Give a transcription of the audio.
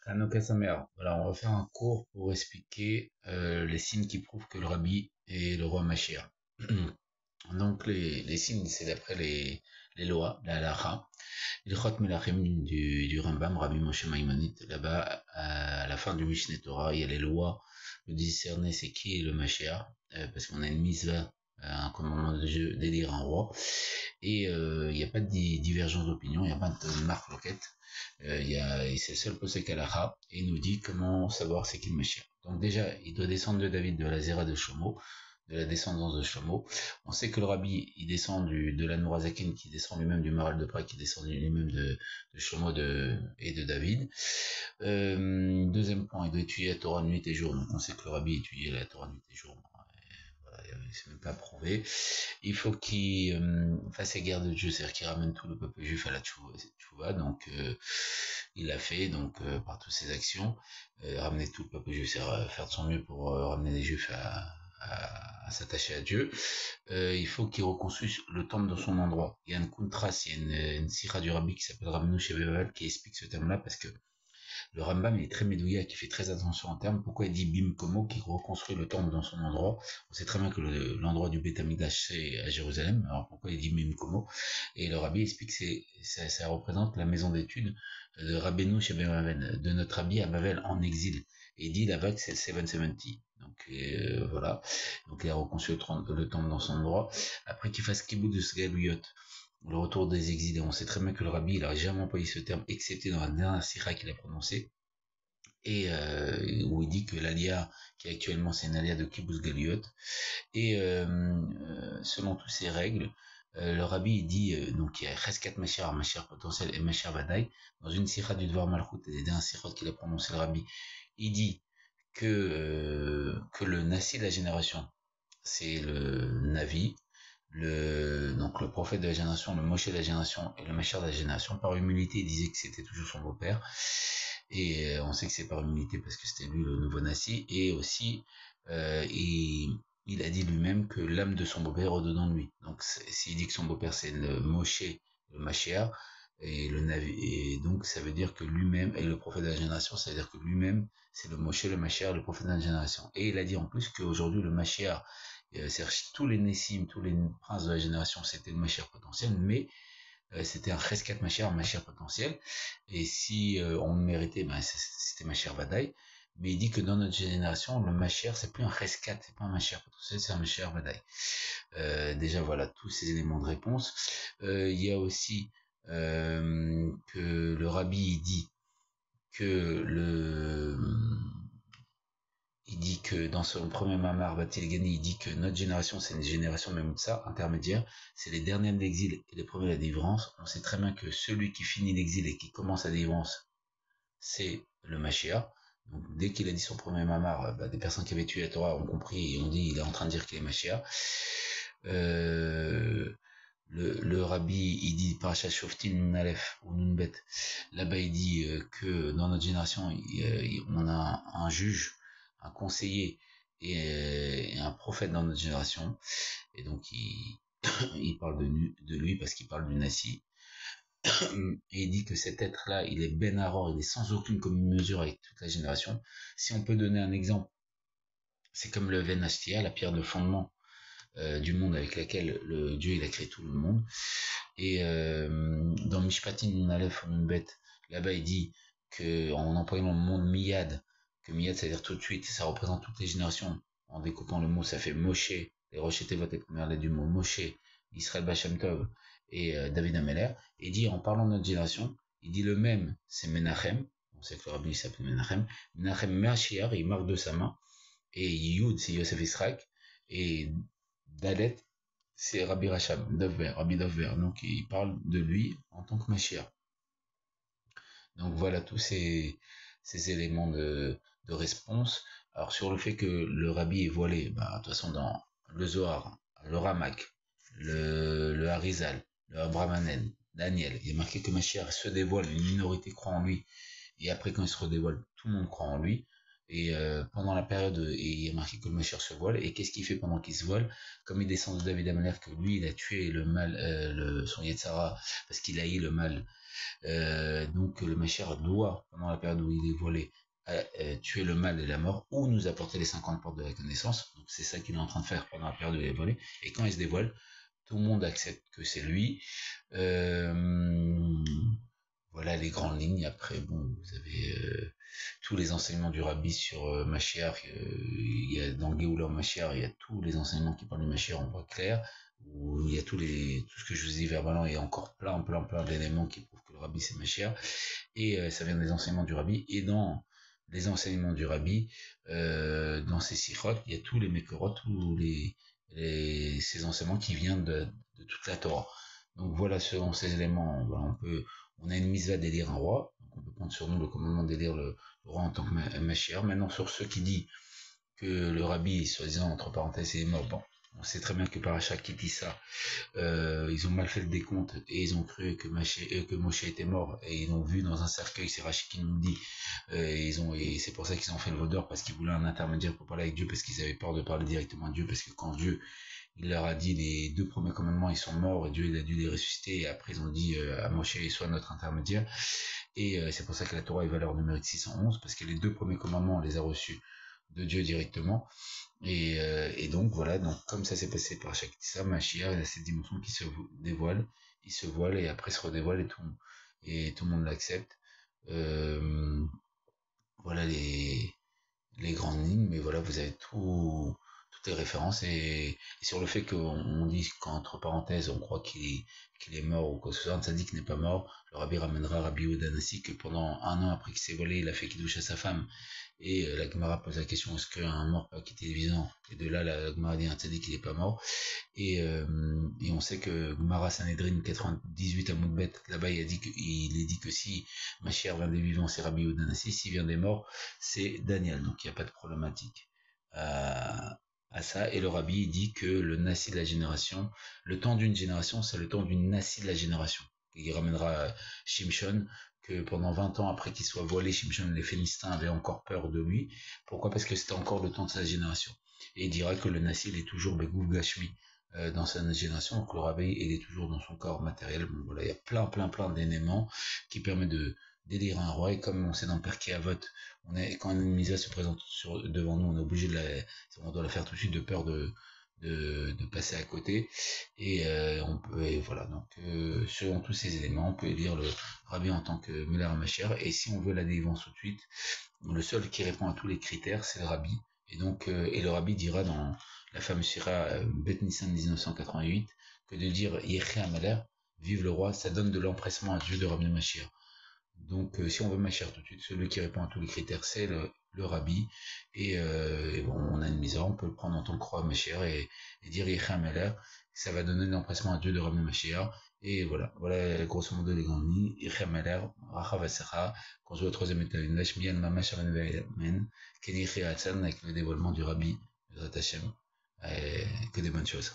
Hanouka Samer. Voilà, on va faire un cours pour expliquer les signes qui prouvent que le Rabbi est le roi Mashiach. Donc les signes, c'est d'après les lois, la halakha. Ilchot Melachim du Rambam, Rabbi Moshe Maïmonide. Là-bas, à la fin du Mishneh Torah, il y a les lois de discerner c'est qui est le Mashiach, parce qu'on a une mitzvah, un commandement de Dieu d'élire un roi. Et il n'y a pas de divergence d'opinion, il n'y a pas de marque loquette. C'est le seul posek halacha, et il nous dit comment savoir c'est qui le Mashiach. Donc déjà, il doit descendre de David, de la Zéra de Shlomo, de la descendance de Shlomo. On sait que le Rabbi, il descend de la Nourazakin, qui descend lui-même du Maral de Prague, qui descend lui-même de Shlomo et de David. Deuxième point, il doit étudier la Torah nuit et jour. Donc on sait que le Rabbi étudie la Torah nuit et jour. Voilà, c'est même pas prouvé. Il faut qu'il fasse la guerre de Dieu, c'est-à-dire qu'il ramène tout le peuple juif à la tchouva. Donc il l'a fait, donc par toutes ses actions, ramener tout le peuple juif, c'est-à-dire faire de son mieux pour ramener les juifs à s'attacher à Dieu. Il faut qu'il reconstruise le temple dans son endroit. Il y a une kuntras, il y a une sira du rabbi qui s'appelle Rabbeinu Shebeval qui explique ce terme-là, parce que le Rambam est très médouillé, qui fait très attention en termes. Pourquoi il dit Bim Komo, qui reconstruit le temple dans son endroit? On sait très bien que l'endroit du Beth Amikdash c'est à Jérusalem. Alors pourquoi il dit Bim Komo? Et le Rabbi explique que ça représente la maison d'études de Rabbeinu chez Bemaven, de notre Rabbi à Bavel en exil. Et il dit là-bas que c'est le 770. Donc voilà. Donc il a reconstruit le temple dans son endroit. Après qu'il fasse Kibbutz Galuyot, le retour des exilés. On sait très bien que le Rabbi, il a jamais employé ce terme, excepté dans la dernière sira qu'il a prononcée, et où il dit que l'alia qui est actuellement, c'est une alia de Kibbutz Galiot. Et selon toutes ces règles, le Rabbi il dit, donc il y a Cheskat Mashiach potentiel et Mashiach Vadaï, dans une sira du Dvar Malchut, et des dernières sirot qu'il a prononcé le Rabbi, il dit que le Nassi de la génération, c'est le Navi, donc le prophète de la génération, le Moshe de la génération et le Mashiach de la génération. Par humilité, il disait que c'était toujours son beau-père. Et on sait que c'est par humilité parce que c'était lui le nouveau Nassi. Et aussi, il a dit lui-même que l'âme de son beau-père est dedans de lui. Donc s'il dit que son beau-père c'est le Moshe, le Mashiach, et le Navi, et donc ça veut dire que lui-même est le prophète de la génération, ça veut dire que lui-même c'est le Moshe, le Mashiach, le prophète de la génération. Et il a dit en plus qu'aujourd'hui le Mashiach, c'est-à-dire tous les Nessim, tous les princes de la génération, c'était le Mashiach potentiel, mais c'était un Cheskat Mashiach, un Mashiach potentiel, et si on le méritait, ben, c'était Mashiach Vadaï. Mais il dit que dans notre génération, le Mashiach, c'est plus un Cheskat, c'est pas un Mashiach potentiel, c'est un Mashiach Vadaï. Déjà, voilà, tous ces éléments de réponse. Il y a aussi que le Rabbi dit que il dit que dans son premier Mamar Batilgani, il dit que notre génération, c'est une génération même ça, intermédiaire, c'est les derniers de l'exil et les premiers de la délivrance. On sait très bien que celui qui finit l'exil et qui commence la délivrance, c'est le Mashiach. Donc dès qu'il a dit son premier Mamar, des personnes qui avaient tué la Torah ont compris et ont dit il est en train de dire qu'il est Mashiach. Le Rabbi, il dit Parashat Shoftim Nunalef ou Nunbet. Là-bas, il dit que dans notre génération, on a un juge, un conseiller et un prophète dans notre génération. Et donc, il parle de lui parce qu'il parle du Nassi. Et il dit que cet être-là, il est Ben Aror, il est sans aucune commune mesure avec toute la génération. Si on peut donner un exemple, c'est comme le Ven Ashtia, la pierre de fondement du monde avec laquelle Dieu il a créé tout le monde. Et dans Mishpatin Nunalef Nunbet, là-bas il dit que en employant le monde Miyad, que Miyad ça veut dire tout de suite, ça représente toutes les générations. En découpant le mot, ça fait Moshe, les Rosh Tevot, les premières lettres du mot Moshe, Israël Bachem Tov et David Ameller. Et dit en parlant de notre génération, il dit le même, c'est Menachem. On sait que le rabbi s'appelle Menachem. Menachem Meachiar, il marque de sa main. Et Yud, c'est Yosef Israël. Et Dalet, c'est Rabbi Racham, Rabbi Dovber. Donc il parle de lui en tant que Mashiach. Donc voilà tous ces éléments de réponse. Alors sur le fait que le Rabbi est voilé, de toute façon dans le Zohar, le Ramak, le Harizal, le Abrahamanen, Daniel, il est marqué que Mashiach se dévoile, une minorité croit en lui, et après quand il se redévoile, tout le monde croit en lui. Et pendant la période, et il y a marqué que le Mashiach se voile. Et qu'est-ce qu'il fait pendant qu'il se voile? Comme il descend de David Ameler, que lui, il a tué le mal, son Yetzara, parce qu'il haït le mal. Donc le Mashiach doit, pendant la période où il est voilé, tuer le mal et la mort, ou nous apporter les 50 portes de la connaissance. Donc c'est ça qu'il est en train de faire pendant la période où il est voilé. Et quand il se dévoile, tout le monde accepte que c'est lui. Euh, voilà les grandes lignes. Après, bon, vous avez tous les enseignements du Rabbi sur Mashiach. Il y a dans Géoula Mashiach, il y a tous les enseignements qui parlent du Mashiach en voix claire. Où il y a tout ce que je vous dis verbalement et encore plein d'éléments qui prouvent que le Rabbi c'est Mashiach. Et ça vient des enseignements du Rabbi. Et dans les enseignements du Rabbi, dans ces sikhot, il y a tous les Mekorot, ces enseignements qui viennent de toute la Torah. Donc voilà, selon ces éléments, voilà, on a une mise à d'élire un roi, donc on peut prendre sur nous le commandement d'élire le roi en tant que Mashiach. Maintenant, sur ceux qui disent que le Rabbi, soi-disant, entre parenthèses, est mort, bon, on sait très bien que Parachat qui dit ça, ils ont mal fait le décompte et ils ont cru que Moshe était mort et ils l'ont vu dans un cercueil, c'est Rachid qui nous dit, et c'est pour ça qu'ils ont fait le vaudeur parce qu'ils voulaient un intermédiaire pour parler avec Dieu parce qu'ils avaient peur de parler directement à Dieu parce que quand Dieu il leur a dit les deux premiers commandements ils sont morts et Dieu il a dû les ressusciter et après ils ont dit à Moshe sois notre intermédiaire et c'est pour ça que la Torah est valeur numérique 611 parce que les deux premiers commandements on les a reçus de Dieu directement et donc voilà, donc comme ça s'est passé par chaque ça, Mashiach, il a cette dimension qui se dévoile, il se voile et après se redévoile et tout le monde l'accepte. Euh, voilà les grandes lignes, mais voilà, vous avez toutes les références et sur le fait qu'on dit qu'entre parenthèses, on croit qu'il est mort ou quoi que ce soit, ça dit qu'il n'est pas mort. Le Rabbi ramènera Rabbi Yehuda Nassi que pendant un an après qu'il s'est volé, il a fait kiddush à sa femme. Et la Gemara pose la question est-ce qu'un mort peut quitter les vivants? Et de là, la Gemara dit un tzaddik qu'il n'est pas mort. Et on sait que Gemara Sanhedrin 98 à Moudbet, là-bas il est dit que si Mashiach vient des vivants, c'est Rabbi Yehuda Nassi, s'il vient des morts, c'est Daniel. Donc il n'y a pas de problématique à ça. Et le Rabbi il dit que le Nassi de la génération, le temps d'une génération, c'est le temps d'une Nassi de la génération. Il ramènera Shimshon, que pendant 20 ans après qu'il soit voilé, Shimshon, les Philistins avaient encore peur de lui. Pourquoi? Parce que c'était encore le temps de sa génération. Et il dira que le Nassi, il est toujours Begouf Gashmi dans sa génération, donc le Rabbi, il est toujours dans son corps matériel. Bon, voilà, il y a plein d'éléments qui permettent d'élire un roi, et comme on sait dans le Perkei Avot, quand une misa se présente devant nous, on est obligé on doit la faire tout de suite de peur de passer à côté, et voilà, donc selon tous ces éléments, on peut élire le Rabbi en tant que Meler HaMashiach, et si on veut la délivrance tout de suite, le seul qui répond à tous les critères, c'est le Rabbi, et donc, et le Rabbi dira dans la fameuse Sira Bet Nissan 1988, que de dire Yeché Amalek, vive le roi, ça donne de l'empressement à Dieu de ramener Mashiach. Donc, si on veut Mashiach tout de suite, celui qui répond à tous les critères, c'est le Rabbi. Et bon, on a une misère, on peut le prendre en tant que roi Mashiach et dire Yeché Amalek, ça va donner de l'empressement à Dieu de ramener Mashiach. Et voilà grosso modo les grandes lignes. Yeché Amalek, Racha Vasecha, qu'on se voit au troisième étage, Mian Mamash Amen, Ken Yeché Hatzan, avec le dévoilement du Rabbi, Hashem, que des bonnes choses.